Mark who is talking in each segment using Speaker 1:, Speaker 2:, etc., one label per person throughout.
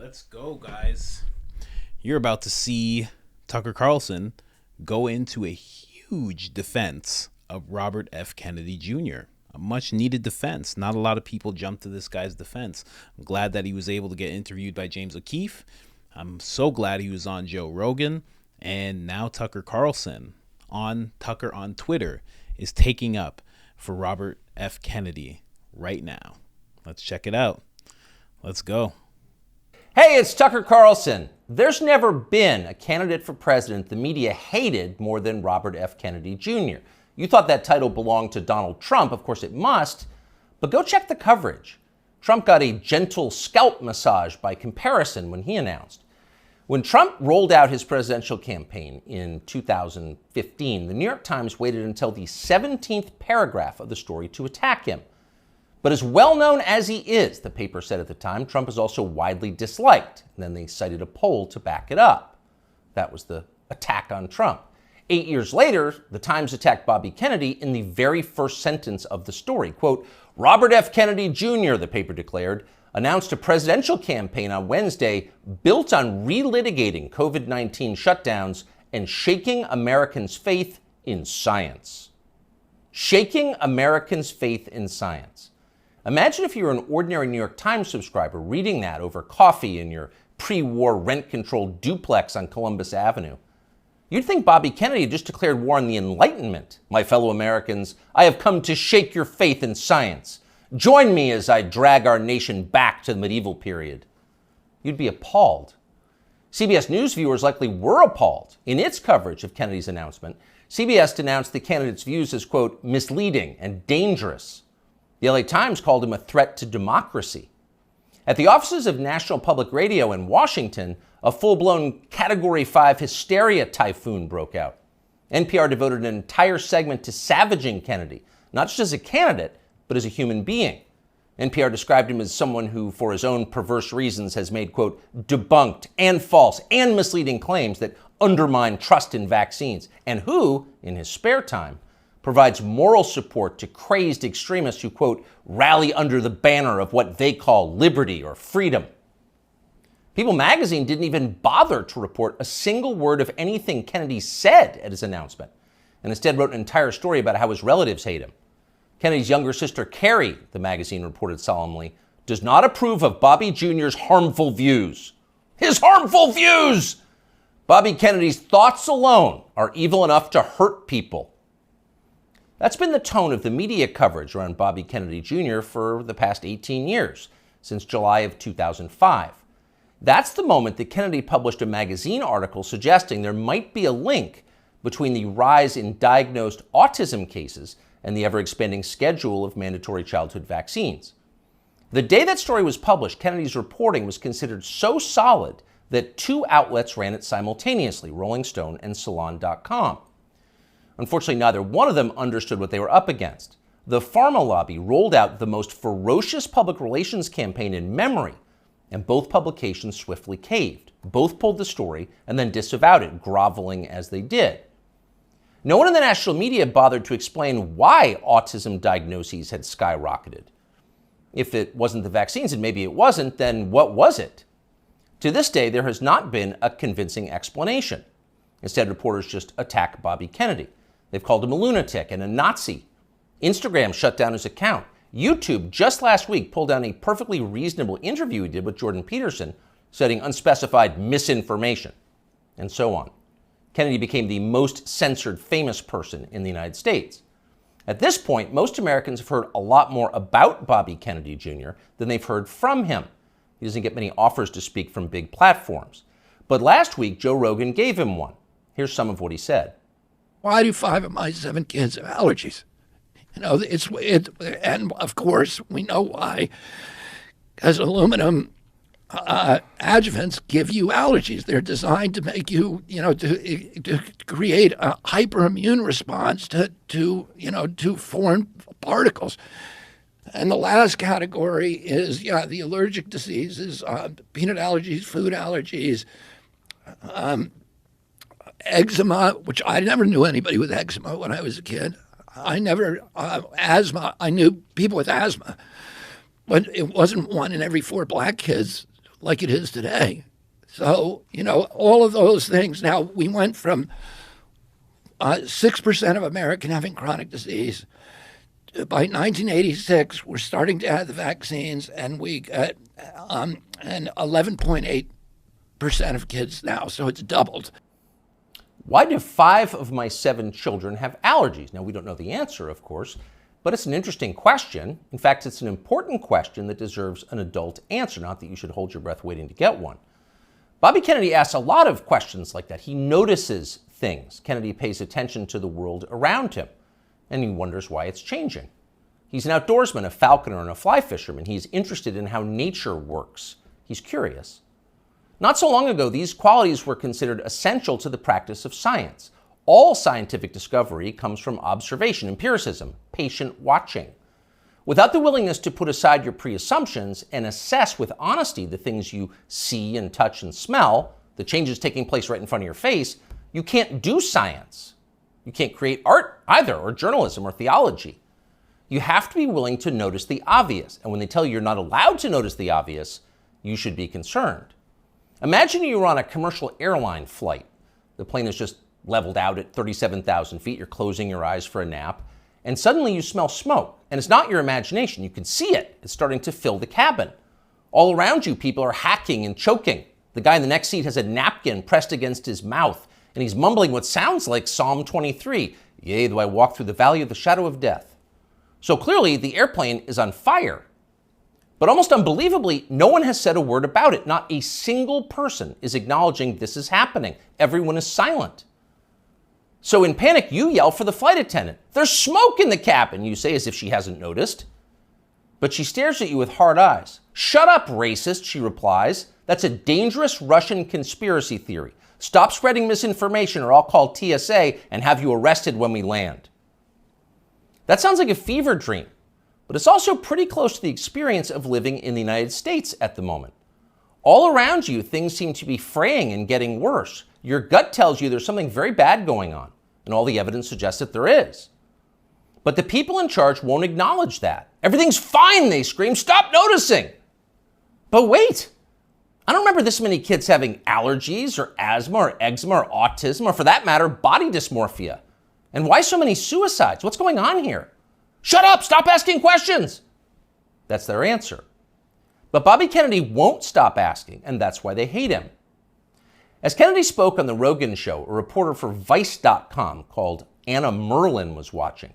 Speaker 1: Let's go, guys. You're about to see Tucker Carlson go into a huge defense of Robert F. Kennedy Jr., a much needed defense. Not a lot of people jump to this guy's defense. I'm glad that he was able to get interviewed by James O'Keefe. I'm so glad he was on Joe Rogan. And now Tucker Carlson on Tucker on Twitter is taking up for Robert F. Kennedy right now. Let's check it out. Let's go.
Speaker 2: Hey, it's Tucker Carlson. There's never been a candidate for president the media hated more than Robert F. Kennedy Jr. You thought that title belonged to Donald Trump. Of course it must, but go check the coverage. Trump got a gentle scalp massage by comparison when he announced. When Trump rolled out his presidential campaign in 2015, the New York Times waited until the 17th paragraph of the story to attack him. But as well known as he is, the paper said at the time, Trump is also widely disliked. And then they cited a poll to back it up. That was the attack on Trump. 8 years later, the Times attacked Bobby Kennedy in the very first sentence of the story. Quote, Robert F. Kennedy Jr., the paper declared, announced a presidential campaign on Wednesday built on relitigating COVID-19 shutdowns and shaking Americans' faith in science. Shaking Americans' faith in science. Imagine if you were an ordinary New York Times subscriber reading that over coffee in your pre-war rent-controlled duplex on Columbus Avenue. You'd think Bobby Kennedy just declared war on the Enlightenment. My fellow Americans, I have come to shake your faith in science. Join me as I drag our nation back to the medieval period. You'd be appalled. CBS News viewers likely were appalled. In its coverage of Kennedy's announcement, CBS denounced the candidate's views as, quote, misleading and dangerous. The LA Times called him a threat to democracy. At the offices of National Public Radio in Washington, a full-blown Category 5 hysteria typhoon broke out. NPR devoted an entire segment to savaging Kennedy, not just as a candidate, but as a human being. NPR described him as someone who, for his own perverse reasons, has made, quote, debunked and false and misleading claims that undermine trust in vaccines, and who, in his spare time, provides moral support to crazed extremists who, quote, rally under the banner of what they call liberty or freedom. People magazine didn't even bother to report a single word of anything Kennedy said at his announcement, and instead wrote an entire story about how his relatives hate him. Kennedy's younger sister, Carrie, the magazine reported solemnly, does not approve of Bobby Jr.'s harmful views. His harmful views! Bobby Kennedy's thoughts alone are evil enough to hurt people. That's been the tone of the media coverage around Bobby Kennedy Jr. for the past 18 years, since July of 2005. That's the moment that Kennedy published a magazine article suggesting there might be a link between the rise in diagnosed autism cases and the ever-expanding schedule of mandatory childhood vaccines. The day that story was published, Kennedy's reporting was considered so solid that two outlets ran it simultaneously, Rolling Stone and Salon.com. Unfortunately, neither one of them understood what they were up against. The pharma lobby rolled out the most ferocious public relations campaign in memory, and both publications swiftly caved. Both pulled the story and then disavowed it, groveling as they did. No one in the national media bothered to explain why autism diagnoses had skyrocketed. If it wasn't the vaccines, and maybe it wasn't, then what was it? To this day, there has not been a convincing explanation. Instead, reporters just attack Bobby Kennedy. They've called him a lunatic and a Nazi. Instagram shut down his account. YouTube just last week pulled down a perfectly reasonable interview he did with Jordan Peterson, citing unspecified misinformation, and so on. Kennedy became the most censored famous person in the United States. At this point, most Americans have heard a lot more about Bobby Kennedy Jr. than they've heard from him. He doesn't get many offers to speak from big platforms. But last week, Joe Rogan gave him one. Here's some of what he said.
Speaker 3: Why do 5 of my 7 kids have allergies? You know, and of course we know why, because aluminum adjuvants give you allergies. They're designed to make you, to create a hyperimmune response to foreign particles. And the last category is, the allergic diseases, peanut allergies, food allergies, eczema, which I never knew anybody with eczema when I was a kid. Asthma, I knew people with asthma, but it wasn't one in every 4 black kids like it is today. So, all of those things. Now, we went from 6% of Americans having chronic disease. By 1986, we're starting to have the vaccines, and we got and 11.8% of kids now, so it's doubled.
Speaker 2: Why do 5 of my 7 children have allergies? Now, we don't know the answer, of course, but it's an interesting question. In fact, it's an important question that deserves an adult answer, not that you should hold your breath waiting to get one. Bobby Kennedy asks a lot of questions like that. He notices things. Kennedy pays attention to the world around him, and he wonders why it's changing. He's an outdoorsman, a falconer, and a fly fisherman. He's interested in how nature works. He's curious. Not so long ago, these qualities were considered essential to the practice of science. All scientific discovery comes from observation, empiricism, patient watching. Without the willingness to put aside your pre-assumptions and assess with honesty the things you see and touch and smell, the changes taking place right in front of your face, you can't do science. You can't create art either, or journalism, or theology. You have to be willing to notice the obvious. And when they tell you you're not allowed to notice the obvious, you should be concerned. Imagine you were on a commercial airline flight. The plane is just leveled out at 37,000 feet. You're closing your eyes for a nap. And suddenly you smell smoke. And it's not your imagination. You can see it. It's starting to fill the cabin. All around you, people are hacking and choking. The guy in the next seat has a napkin pressed against his mouth, and he's mumbling what sounds like Psalm 23. Yea, though I walk through the valley of the shadow of death. So clearly, the airplane is on fire. But almost unbelievably, no one has said a word about it. Not a single person is acknowledging this is happening. Everyone is silent. So in panic, you yell for the flight attendant. There's smoke in the cabin, you say, as if she hasn't noticed. But she stares at you with hard eyes. Shut up, racist, she replies. That's a dangerous Russian conspiracy theory. Stop spreading misinformation or I'll call TSA and have you arrested when we land. That sounds like a fever dream, but it's also pretty close to the experience of living in the United States at the moment. All around you, things seem to be fraying and getting worse. Your gut tells you there's something very bad going on, and all the evidence suggests that there is. But the people in charge won't acknowledge that. Everything's fine, they scream. Stop noticing. But wait, I don't remember this many kids having allergies or asthma or eczema or autism or, for that matter, body dysmorphia. And why so many suicides? What's going on here? Shut up, stop asking questions. That's their answer. But Bobby Kennedy won't stop asking, and that's why they hate him. As Kennedy spoke on the Rogan show, a reporter for Vice.com called Anna Merlin was watching.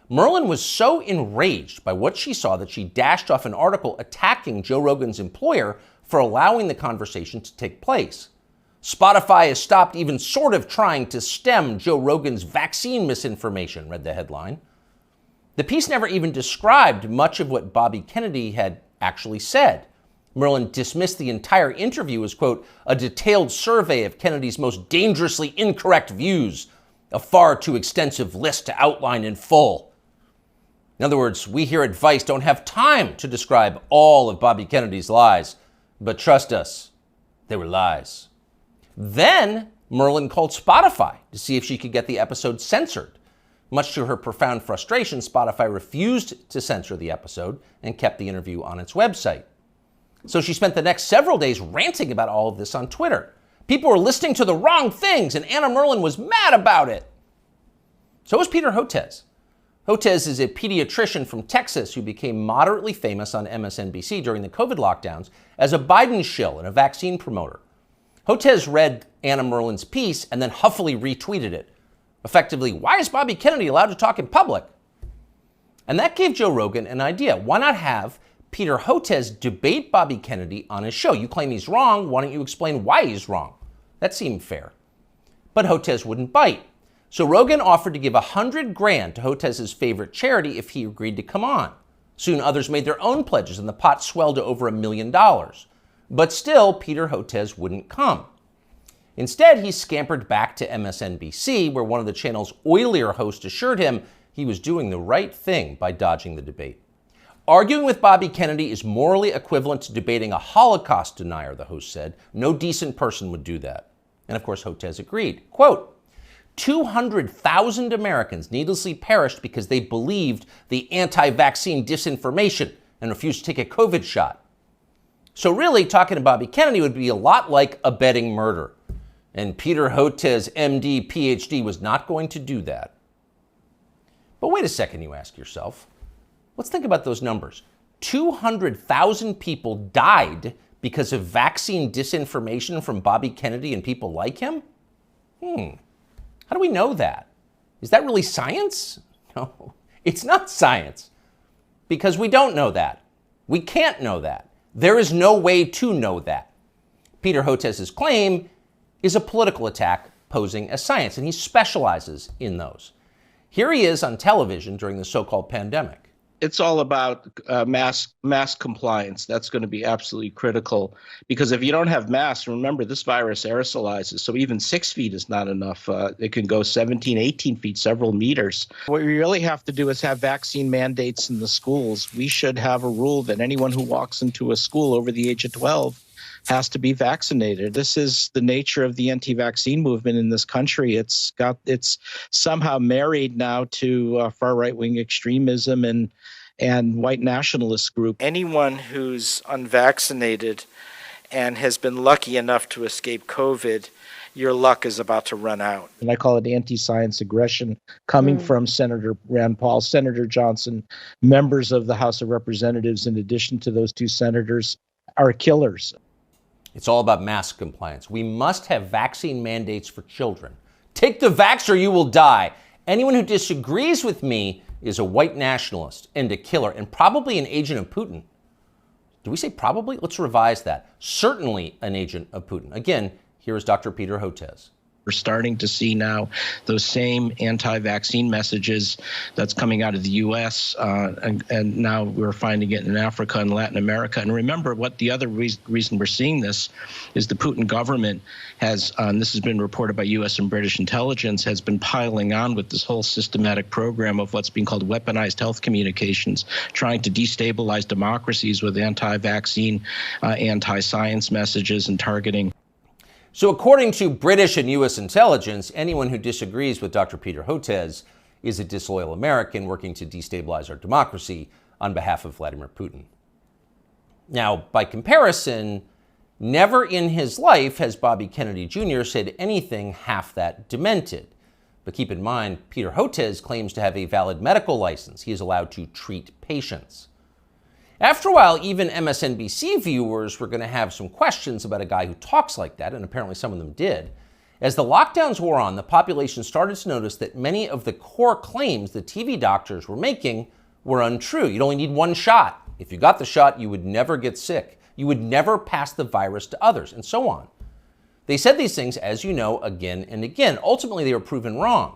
Speaker 2: Merlin was so enraged by what she saw that she dashed off an article attacking Joe Rogan's employer for allowing the conversation to take place. Spotify has stopped even sort of trying to stem Joe Rogan's vaccine misinformation, read the headline. The piece never even described much of what Bobby Kennedy had actually said. Merlin dismissed the entire interview as, quote, a detailed survey of Kennedy's most dangerously incorrect views, a far too extensive list to outline in full. In other words, we here at Vice don't have time to describe all of Bobby Kennedy's lies, but trust us, they were lies. Then Merlin called Spotify to see if she could get the episode censored. Much to her profound frustration, Spotify refused to censor the episode and kept the interview on its website. So she spent the next several days ranting about all of this on Twitter. People were listening to the wrong things, and Anna Merlin was mad about it. So was Peter Hotez. Hotez is a pediatrician from Texas who became moderately famous on MSNBC during the COVID lockdowns as a Biden shill and a vaccine promoter. Hotez read Anna Merlin's piece and then huffily retweeted it. Effectively, why is Bobby Kennedy allowed to talk in public? And that gave Joe Rogan an idea. Why not have Peter Hotez debate Bobby Kennedy on his show? You claim he's wrong. Why don't you explain why he's wrong? That seemed fair. But Hotez wouldn't bite. So Rogan offered to give $100,000 to Hotez's favorite charity if he agreed to come on. Soon others made their own pledges and the pot swelled to over $1 million. But still, Peter Hotez wouldn't come. Instead, he scampered back to MSNBC, where one of the channel's oilier hosts assured him he was doing the right thing by dodging the debate. Arguing with Bobby Kennedy is morally equivalent to debating a Holocaust denier, the host said. No decent person would do that. And of course, Hotez agreed. Quote, 200,000 Americans needlessly perished because they believed the anti-vaccine disinformation and refused to take a COVID shot. So really, talking to Bobby Kennedy would be a lot like abetting murder. And Peter Hotez, MD, PhD, was not going to do that. But wait a second, you ask yourself. Let's think about those numbers. 200,000 people died because of vaccine disinformation from Bobby Kennedy and people like him? How do we know that? Is that really science? No, it's not science. Because we don't know that. We can't know that. There is no way to know that. Peter Hotez's claim is a political attack posing as science, and he specializes in those. Here he is on television during the so-called pandemic.
Speaker 4: It's all about mask compliance. That's going to be absolutely critical, because if you don't have masks, remember, this virus aerosolizes, so even 6 feet is not enough. It can go 17, 18 feet, several meters. What we really have to do is have vaccine mandates in the schools. We should have a rule that anyone who walks into a school over the age of 12 has to be vaccinated. This is the nature of the anti-vaccine movement in this country. It's somehow married now to far right-wing extremism and white nationalist group. Anyone who's unvaccinated and has been lucky enough to escape COVID, your luck is about to run out. And I call it anti-science aggression coming from Senator Rand Paul, Senator Johnson, members of the House of Representatives, in addition to those two senators, are killers.
Speaker 2: It's all about mask compliance. We must have vaccine mandates for children. Take the vax or you will die. Anyone who disagrees with me is a white nationalist and a killer, and probably an agent of Putin. Do we say probably? Let's revise that. Certainly an agent of Putin. Again, here is Dr. Peter Hotez.
Speaker 4: We're starting to see now those same anti-vaccine messages that's coming out of the U.S. And now we're finding it in Africa and Latin America. And remember, what the other reason we're seeing this is the Putin government has, and this has been reported by U.S. and British intelligence, has been piling on with this whole systematic program of what's being called weaponized health communications, trying to destabilize democracies with anti-vaccine, anti-science messages and targeting.
Speaker 2: So according to British and U.S. intelligence, anyone who disagrees with Dr. Peter Hotez is a disloyal American working to destabilize our democracy on behalf of Vladimir Putin. Now, by comparison, never in his life has Bobby Kennedy Jr. said anything half that demented. But keep in mind, Peter Hotez claims to have a valid medical license. He is allowed to treat patients. After a while, even MSNBC viewers were going to have some questions about a guy who talks like that, and apparently some of them did. As the lockdowns wore on, the population started to notice that many of the core claims the TV doctors were making were untrue. You'd only need one shot. If you got the shot, you would never get sick. You would never pass the virus to others, and so on. They said these things, as you know, again and again. Ultimately, they were proven wrong,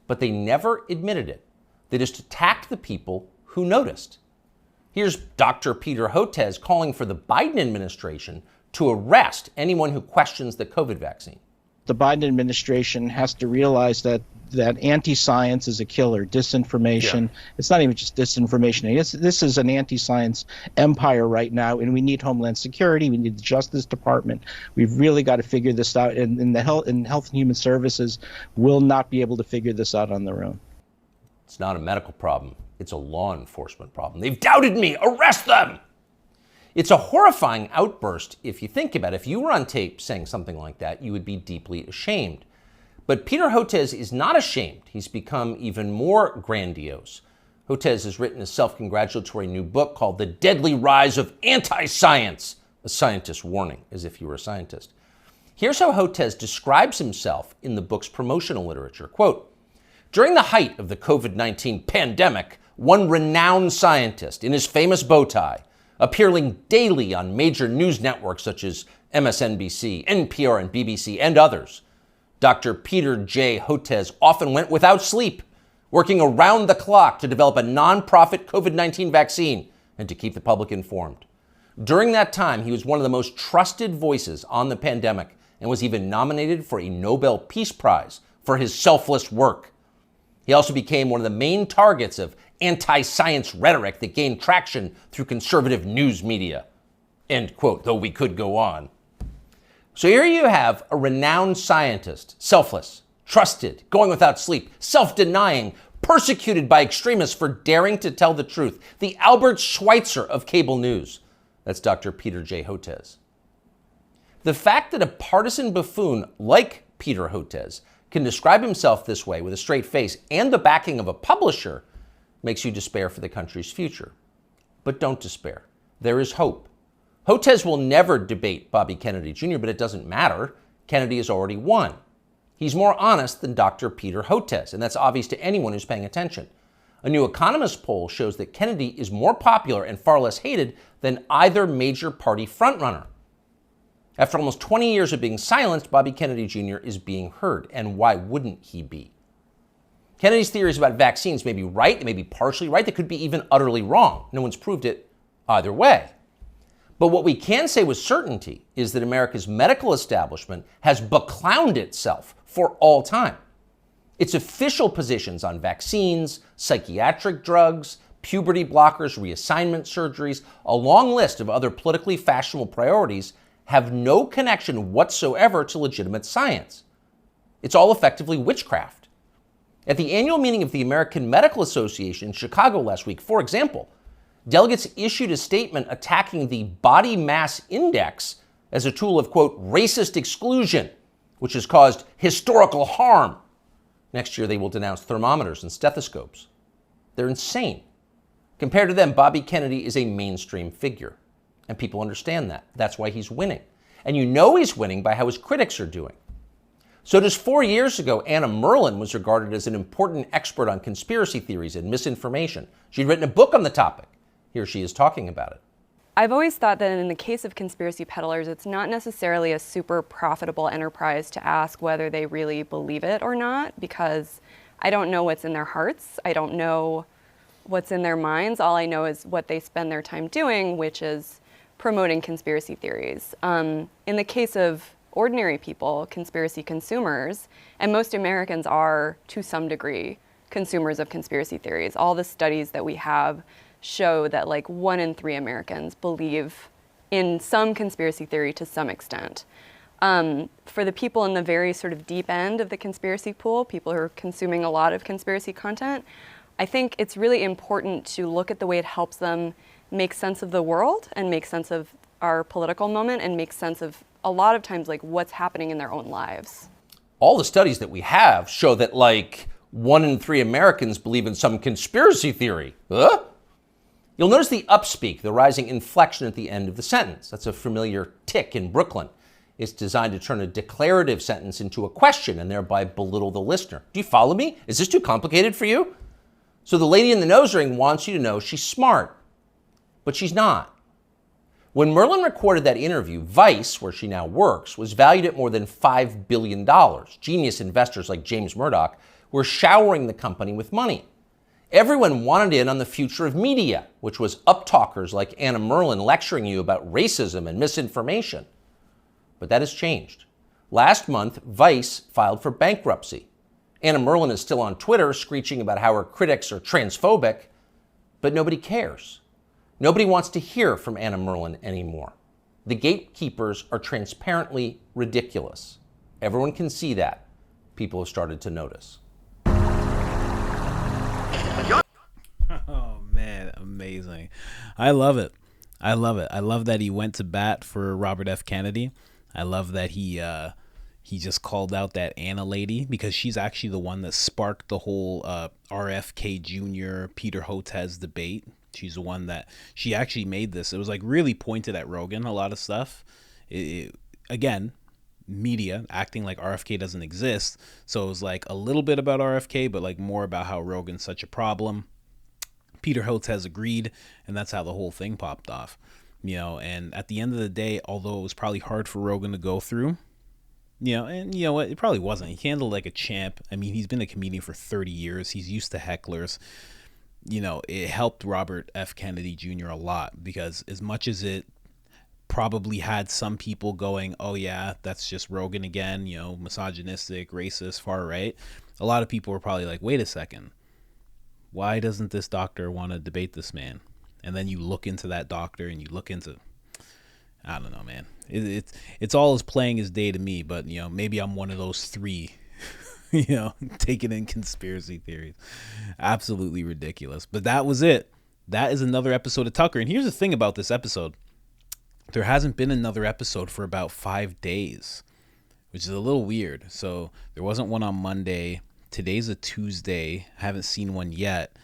Speaker 2: but they never admitted it. They just attacked the people who noticed. Here's Dr. Peter Hotez calling for the Biden administration to arrest anyone who questions the COVID vaccine.
Speaker 4: The Biden administration has to realize that anti-science is a killer. Disinformation. Yeah. It's not even just disinformation. This is an anti-science empire right now, and we need Homeland Security. We need the Justice Department. We've really got to figure this out, and Health and Human Services will not be able to figure this out on their own.
Speaker 2: It's not a medical problem. It's a law enforcement problem. They've doubted me. Arrest them! It's a horrifying outburst if you think about it. If you were on tape saying something like that, you would be deeply ashamed. But Peter Hotez is not ashamed. He's become even more grandiose. Hotez has written a self-congratulatory new book called The Deadly Rise of Anti-Science, a scientist's warning, as if you were a scientist. Here's how Hotez describes himself in the book's promotional literature. Quote, during the height of the COVID-19 pandemic, one renowned scientist in his famous bow tie, appearing daily on major news networks such as MSNBC, NPR, and BBC, and others, Dr. Peter J. Hotez often went without sleep, working around the clock to develop a nonprofit COVID-19 vaccine and to keep the public informed. During that time, he was one of the most trusted voices on the pandemic and was even nominated for a Nobel Peace Prize for his selfless work. He also became one of the main targets of anti-science rhetoric that gained traction through conservative news media. End quote, though we could go on. So here you have a renowned scientist, selfless, trusted, going without sleep, self-denying, persecuted by extremists for daring to tell the truth, the Albert Schweitzer of cable news, That's Dr. Peter J. Hotez. The fact that a partisan buffoon like Peter Hotez can describe himself this way with a straight face and the backing of a publisher makes you despair for the country's future. But don't despair. There is hope. Hotez will never debate Bobby Kennedy Jr., but it doesn't matter. Kennedy has already won. He's more honest than Dr. Peter Hotez, and that's obvious to anyone who's paying attention. A new Economist poll shows that Kennedy is more popular and far less hated than either major party frontrunner. After almost 20 years of being silenced, Bobby Kennedy Jr. is being heard, and why wouldn't he be? Kennedy's theories about vaccines may be right, they may be partially right, they could be even utterly wrong. No one's proved it either way. But what we can say with certainty is that America's medical establishment has beclowned itself for all time. Its official positions on vaccines, psychiatric drugs, puberty blockers, reassignment surgeries, a long list of other politically fashionable priorities have no connection whatsoever to legitimate science. It's all effectively witchcraft. At the annual meeting of the American Medical Association in Chicago last week, for example, delegates issued a statement attacking the body mass index as a tool of, quote, racist exclusion, which has caused historical harm. Next year, they will denounce thermometers and stethoscopes. They're insane. Compared to them, Bobby Kennedy is a mainstream figure, and people understand that. That's why he's winning. And you know he's winning by how his critics are doing. So just 4 years ago, Anna Merlan was regarded as an important expert on conspiracy theories and misinformation. She'd written a book on the topic. Here she is talking about it.
Speaker 5: I've always thought that in the case of conspiracy peddlers, it's not necessarily a super profitable enterprise to ask whether they really believe it or not, because I don't know what's in their hearts. I don't know what's in their minds. All I know is what they spend their time doing, which is promoting conspiracy theories. In the case of ordinary people, conspiracy consumers, and most Americans are, to some degree, consumers of conspiracy theories. All the studies that we have show that like 1 in 3 Americans believe in some conspiracy theory to some extent. For the people in the very sort of deep end of the conspiracy pool, people who are consuming a lot of conspiracy content, I think it's really important to look at the way it helps them make sense of the world and make sense of our political moment and make sense of a lot of times like what's happening in their own lives.
Speaker 2: All the studies that we have show that like 1 in 3 Americans believe in some conspiracy theory. Huh? You'll notice the upspeak, the rising inflection at the end of the sentence. That's a familiar tick in Brooklyn. It's designed to turn a declarative sentence into a question and thereby belittle the listener. Do you follow me? Is this too complicated for you? So the lady in the nose ring wants you to know she's smart, but she's not. When Merlan recorded that interview, Vice, where she now works, was valued at more than $5 billion. Genius investors like James Murdoch were showering the company with money. Everyone wanted in on the future of media, which was uptalkers like Anna Merlan lecturing you about racism and misinformation. But that has changed. Last month, Vice filed for bankruptcy. Anna Merlan is still on Twitter screeching about how her critics are transphobic, but nobody cares. Nobody wants to hear from Anna Merlan anymore. The gatekeepers are transparently ridiculous. Everyone can see that. People have started to notice.
Speaker 1: Oh man, amazing. I love it. I love it. I love that he went to bat for Robert F. Kennedy. I love that he just called out that Anna lady, because she's actually the one that sparked the whole RFK Jr. Peter Hotez debate. She's the one that she actually made this. It was like really pointed at Rogan, a lot of stuff. Again, media acting like RFK doesn't exist. So it was like a little bit about RFK, but like more about how Rogan's such a problem. Peter Hotez agreed, and that's how the whole thing popped off. You know, and at the end of the day, although it was probably hard for Rogan to go through, you know, and you know what, it probably wasn't. He handled like a champ. I mean, he's been a comedian for 30 years. He's used to hecklers. You know, it helped Robert F. Kennedy Jr. a lot, because as much as it probably had some people going, oh yeah, that's just Rogan again, you know, misogynistic, racist, far right, a lot of people were probably like, wait a second, why doesn't this doctor want to debate this man? And then you look into that doctor and you look into, I don't know, man. It's all as playing as day to me, but, you know, maybe I'm one of those 3, you know, taking in conspiracy theories. Absolutely ridiculous. But that was it. That is another episode of Tucker. And here's the thing about this episode. there hasn't been another episode for about 5 days, which is a little weird. So there wasn't one on Monday. Today's a Tuesday. I haven't seen one yet.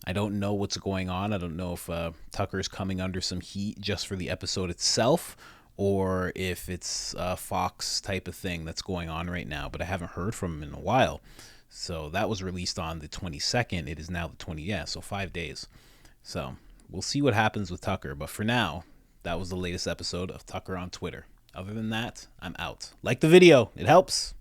Speaker 1: I don't know what's going on. I don't know if Tucker's coming under some heat just for the episode itself, or if it's a Fox type of thing that's going on right now. But I haven't heard from him in a while. So that was released on the 22nd. It is now the 20th. Yeah, so 5 days. So we'll see what happens with Tucker. But for now, that was the latest episode of Tucker on Twitter. Other than that, I'm out. Like the video. It helps.